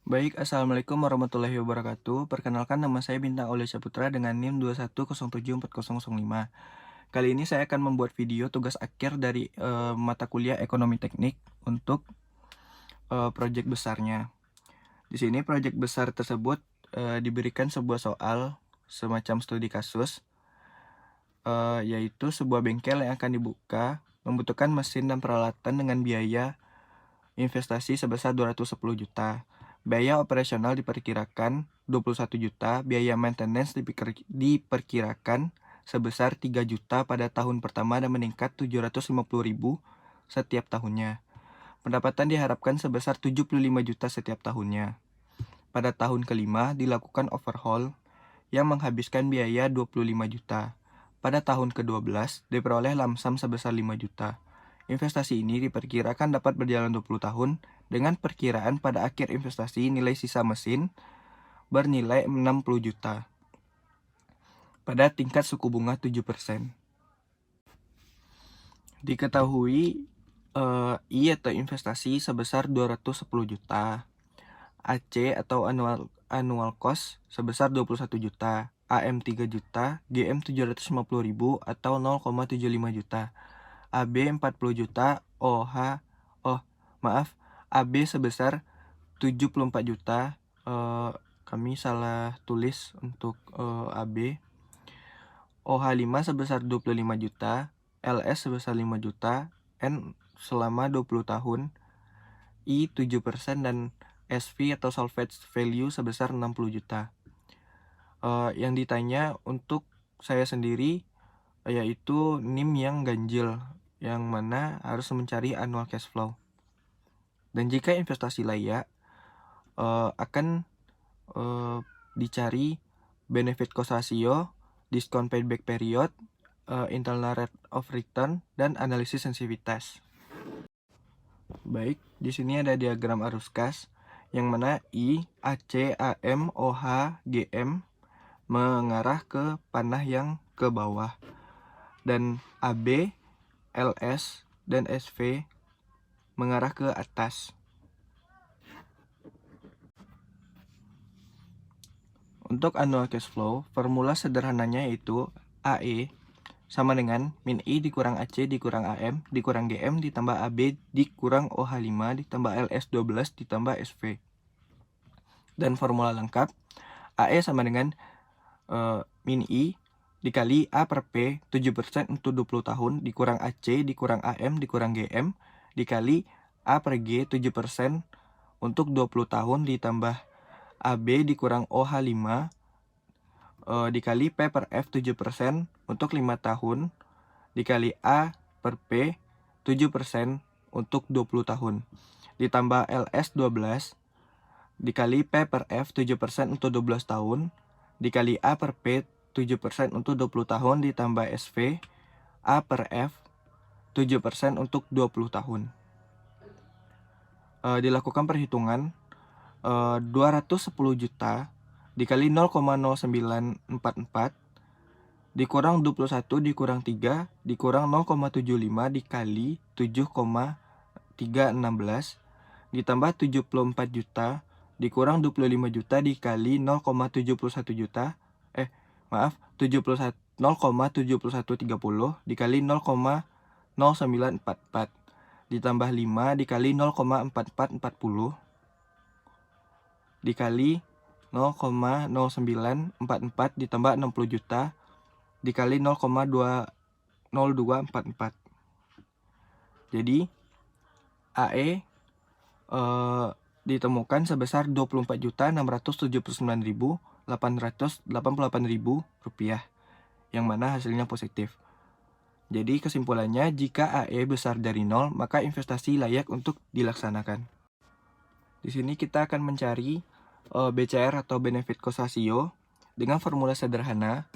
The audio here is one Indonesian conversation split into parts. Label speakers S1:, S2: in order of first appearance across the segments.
S1: Baik, Assalamualaikum warahmatullahi wabarakatuh. Perkenalkan nama saya Bintang Aulia Saputra dengan NIM 210740005. Kali ini saya akan membuat video tugas akhir dari mata kuliah Ekonomi Teknik untuk proyek besarnya. Di sini proyek besar tersebut diberikan sebuah soal semacam studi kasus, yaitu sebuah bengkel yang akan dibuka membutuhkan mesin dan peralatan dengan biaya investasi sebesar 210 juta. Biaya operasional diperkirakan 21 juta, biaya maintenance diperkirakan sebesar 3 juta pada tahun pertama dan meningkat 750.000 setiap tahunnya. Pendapatan diharapkan sebesar 75 juta setiap tahunnya. Pada tahun kelima dilakukan overhaul yang menghabiskan biaya 25 juta. Pada tahun ke-12 diperoleh lamsam sebesar 5 juta. Investasi ini diperkirakan dapat berjalan 20 tahun dengan perkiraan pada akhir investasi nilai sisa mesin bernilai 60 juta pada tingkat suku bunga 7%. Diketahui I atau investasi sebesar 210 juta, AC atau annual cost sebesar 21 juta, AM 3 juta, GM 750.000 atau 0,75 juta, AB 40 juta, AB sebesar 74 juta. Kami salah tulis untuk AB. OH 5 sebesar 25 juta, LS sebesar 5 juta, N selama 20 tahun, I 7% dan SV atau salvage value sebesar 60 juta. Yang ditanya untuk saya sendiri yaitu NIM yang ganjil, yang mana harus mencari annual cash flow. Dan jika investasi layak, akan dicari benefit cost ratio, discount payback period, internal rate of return, dan analisis sensitivitas. Baik, di sini ada diagram arus kas, yang mana I, AC, AM, OH, GM mengarah ke panah yang ke bawah, dan AB, LS, dan SV mengarah ke atas. Untuk annual cash flow, formula sederhananya yaitu AE sama dengan min I dikurang AC dikurang AM dikurang GM ditambah AB dikurang OH5 ditambah LS12 ditambah SV. Dan formula lengkap, AE sama dengan min I dikali A per P 7% untuk 20 tahun dikurang AC dikurang AM dikurang GM dikali A per G 7% untuk 20 tahun ditambah AB dikurang OH5 dikali P per F 7% untuk 5 tahun dikali A per P 7% untuk 20 tahun ditambah LS 12 dikali P per F 7% untuk 12 tahun dikali A per P 7% untuk 20 tahun ditambah SV A per F 7% untuk 20 tahun. Dilakukan perhitungan 210 juta dikali 0,0944 dikurang 21 dikurang 3 dikurang 0,75 dikali 7,316 ditambah 74 juta dikurang 25 juta dikali 0,71 juta 0,7130 dikali 0,0944 ditambah 5 dikali 0,4440 dikali 0,0944 ditambah 60 juta dikali 0,0244. Jadi AE ditemukan sebesar 24.679.888.000 rupiah, yang mana hasilnya positif. Jadi kesimpulannya, jika AE besar dari 0, maka investasi layak untuk dilaksanakan. Di sini kita akan mencari BCR atau benefit cost ratio dengan formula sederhana.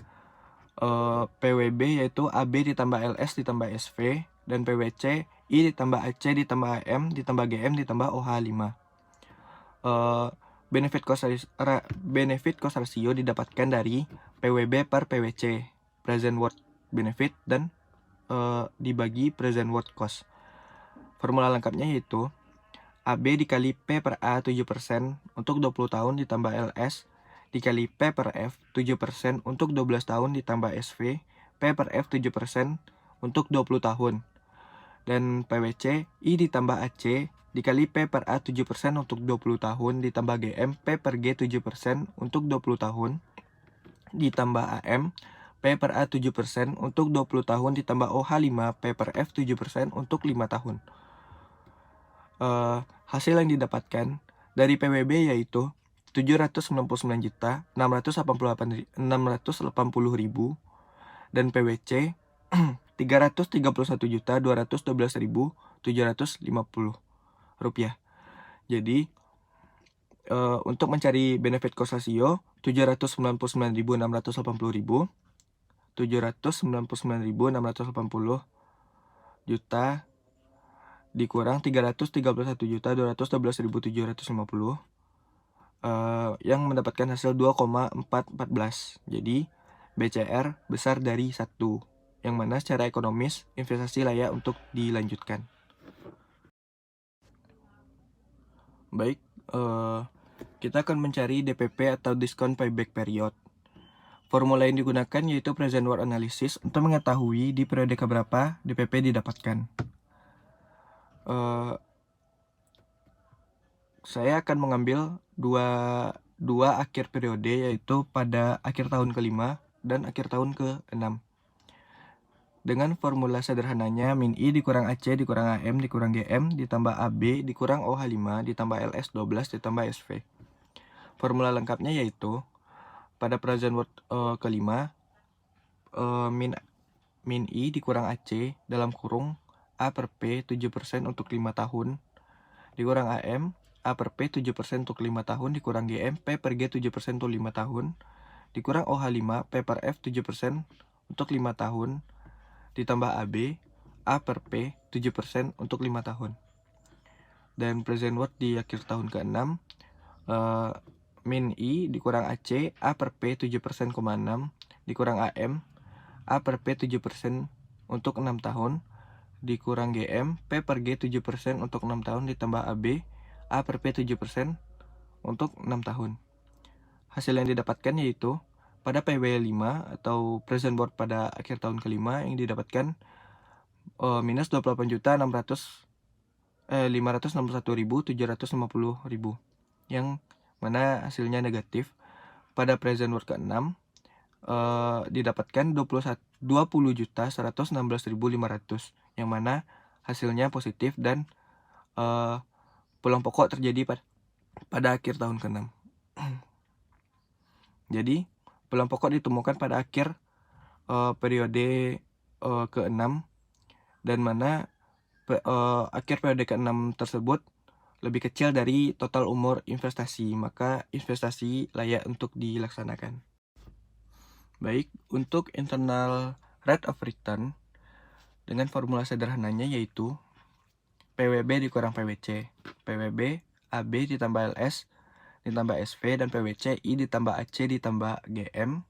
S1: PWB yaitu AB ditambah LS ditambah SV, dan PWC I ditambah AC ditambah AM ditambah GM ditambah OH5. Benefit cost ratio didapatkan dari PWB per PWC, present worth benefit, dan dibagi present worth cost. Formula lengkapnya yaitu AB dikali P per A 7% untuk 20 tahun ditambah LS dikali P per F 7% untuk 12 tahun ditambah SV P per F 7% untuk 20 tahun. Dan PWC I ditambah AC dikali P per A 7% untuk 20 tahun ditambah GM P per G 7% untuk 20 tahun ditambah AM P per A 7% untuk 20 tahun ditambah OH 5 P per F 7% untuk 5 tahun. Hasil yang didapatkan dari PWB yaitu 799.680.000 dan PWC 331.212.750 rupiah. Jadi untuk mencari benefit cost ratio 799.680.000 799.680 juta dikurang 331.212.750 yang mendapatkan hasil 2,414. Jadi BCR besar dari 1, yang mana secara ekonomis investasi layak untuk dilanjutkan. Baik, kita akan mencari DPP atau Discount Payback Period. Formula yang digunakan yaitu Present Worth Analysis untuk mengetahui di periode keberapa DPP didapatkan. Saya akan mengambil dua akhir periode, yaitu pada akhir tahun ke-5 dan akhir tahun ke-6. Dengan formula sederhananya min I dikurang AC dikurang AM dikurang GM ditambah AB dikurang OH5 ditambah LS 12 ditambah SV. Formula lengkapnya yaitu pada present worth ke-5 min I dikurang AC dalam kurung A per P 7% untuk 5 tahun dikurang AM A per P 7% untuk 5 tahun dikurang GM P per G 7% untuk 5 tahun dikurang OH5 P per F 7% untuk 5 tahun ditambah AB A per P 7% untuk 5 tahun. Dan present worth di akhir tahun ke-6 min I dikurang AC A per P 7%,6 dikurang AM A per P 7% untuk 6 tahun dikurang GM P per G 7% untuk 6 tahun ditambah AB A per P 7% untuk 6 tahun. Hasil yang didapatkan yaitu pada PW 5 atau present worth pada akhir tahun ke-5 yang didapatkan minus 28.561.750 yang mana hasilnya negatif. Pada present worth ke-6 didapatkan 20.116.500 yang mana hasilnya positif dan pulang pokok terjadi pada akhir tahun ke-6. Jadi pulang pokok ditemukan pada akhir periode ke-6 dan mana akhir periode ke-6 tersebut lebih kecil dari total umur investasi, maka investasi layak untuk dilaksanakan. Baik, untuk internal rate of return dengan formula sederhananya yaitu PWB dikurang PWC, PWB AB ditambah LS ditambah SV dan PWC I ditambah AC ditambah GM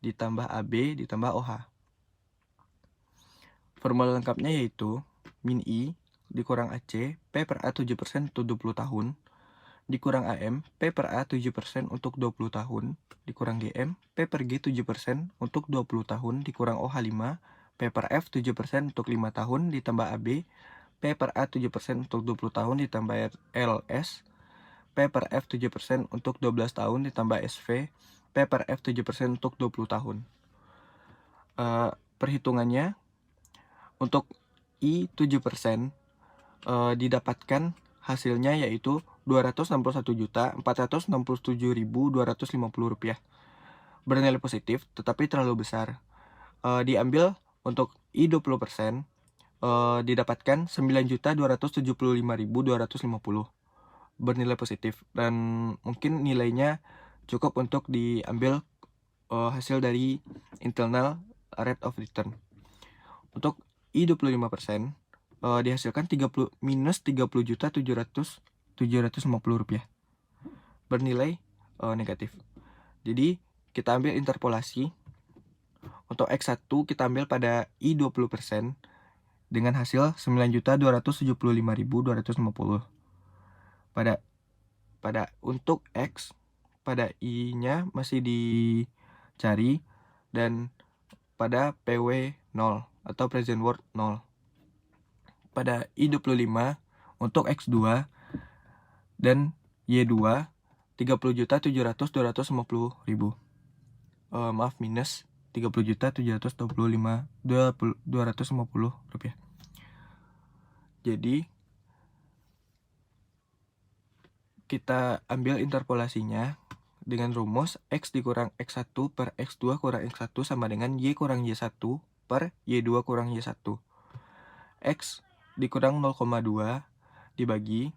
S1: ditambah AB ditambah OH. Formula lengkapnya yaitu min I dikurang AC P per A 7% untuk 20 tahun dikurang AM P per A 7% untuk 20 tahun dikurang GM P per G 7% untuk 20 tahun dikurang OH 5 P per F 7% untuk 5 tahun ditambah AB P per A 7% untuk 20 tahun ditambah LS P per F 7% untuk 12 tahun ditambah SV P per F 7% untuk 20 tahun. Perhitungannya untuk I 7% didapatkan hasilnya yaitu 261.467.250 rupiah. Bernilai positif tetapi terlalu besar. Diambil untuk I 20% didapatkan 9.275.250 bernilai positif dan mungkin nilainya cukup untuk diambil hasil dari internal rate of return. Untuk I 25% dihasilkan minus 30.750 rupiah bernilai negatif. Jadi kita ambil interpolasi. Untuk X1 kita ambil pada I 20% dengan hasil 9.275.250. Untuk X, pada I-nya masih dicari, dan pada PW 0 atau present worth 0. Pada I25 untuk X2 dan Y2 30.700.250.000. Minus 30.725.250 rupiah. Jadi kita ambil interpolasinya dengan rumus X dikurang X1 per X2 kurang X1 sama dengan Y kurang Y1 per Y2 kurang Y1. X dikurang 0,2 dibagi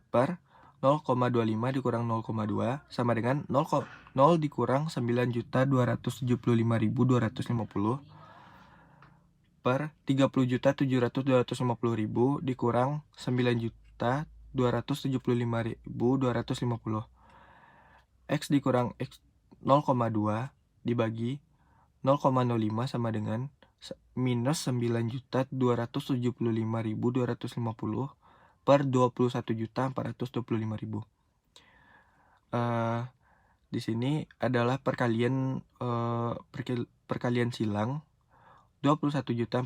S1: per 0,25 dikurang 0,2 sama dengan 0 dikurang 9.275.250 per 30.700.250.000 dikurang 9.275.250. X dikurang X 0,2 dibagi 0,05 sama dengan minus 9.275.250 per 21.425.000. Di sini adalah perkalian silang 21.425.000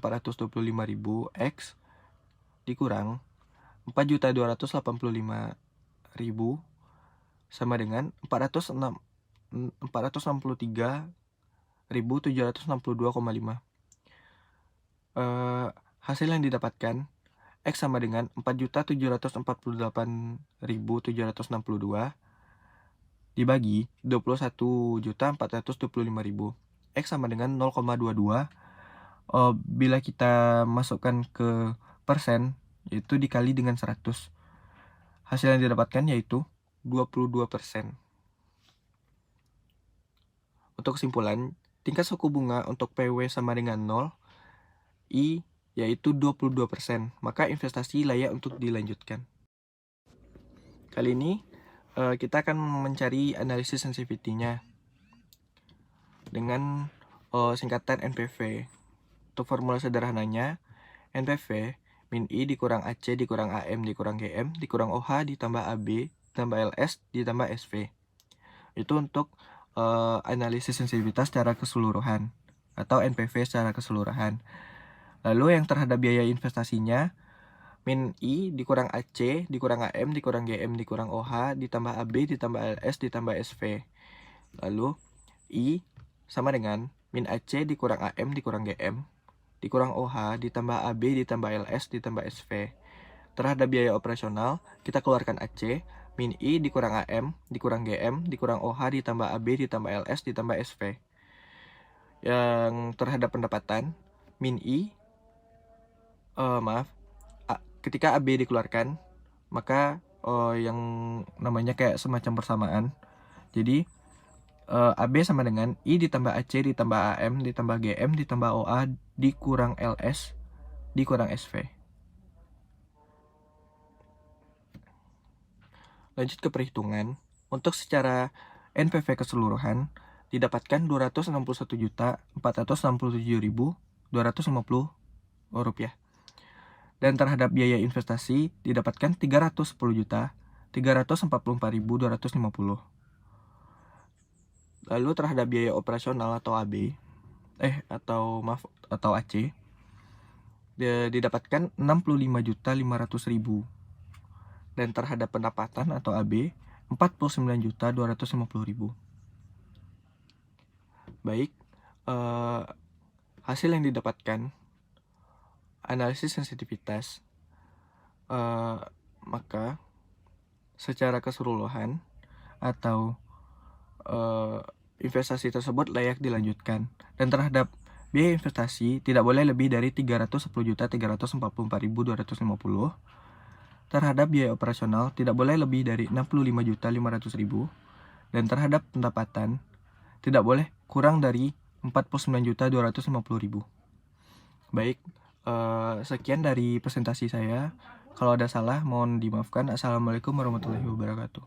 S1: X dikurang 4.285.000 sama dengan 463.762,5. Hasil yang didapatkan X sama dengan 4.748.762 dibagi 21.425.000. X sama dengan 0,22. Bila kita masukkan ke persen, yaitu dikali dengan 100. Hasil yang didapatkan yaitu 22%. Untuk kesimpulan, tingkat suku bunga untuk PW sama dengan 0, I yaitu 22%, maka investasi layak untuk dilanjutkan. Kali ini kita akan mencari analisis sensitivity-nya dengan singkatan NPV. Untuk formula sederhananya, NPV min I dikurang AC dikurang AM dikurang GM dikurang OH ditambah AB ditambah LS ditambah SV. Itu untuk analisis sensitivitas secara keseluruhan atau NPV secara keseluruhan. Lalu yang terhadap biaya investasinya, min I dikurang AC dikurang AM dikurang GM dikurang OH ditambah AB ditambah LS ditambah SV. Lalu I sama dengan min AC dikurang AM dikurang GM dikurang OH ditambah AB ditambah LS ditambah SV. Terhadap biaya operasional, kita keluarkan AC, min I dikurang AM dikurang GM dikurang OH ditambah AB ditambah LS ditambah SV. Yang terhadap pendapatan, min I ketika AB dikeluarkan, maka yang namanya kayak semacam persamaan. Jadi AB sama dengan I ditambah AC ditambah AM ditambah GM ditambah OA dikurang LS dikurang SV. Lanjut ke perhitungan. Untuk secara NPV keseluruhan didapatkan 261.467.250 rupiah. Dan terhadap biaya investasi didapatkan 310.344.250. Lalu terhadap biaya operasional atau AB atau AC didapatkan 65.500.000. Dan terhadap pendapatan atau AB 49.250.000. Baik, hasil yang didapatkan analisis sensitivitas, maka secara keseluruhan atau investasi tersebut layak dilanjutkan. Dan terhadap biaya investasi tidak boleh lebih dari 310.344.250. Terhadap biaya operasional tidak boleh lebih dari 65.500.000. Dan terhadap pendapatan tidak boleh kurang dari 49.250.000. Baik, sekian dari presentasi saya. Kalau ada salah mohon dimaafkan. Assalamualaikum warahmatullahi wabarakatuh.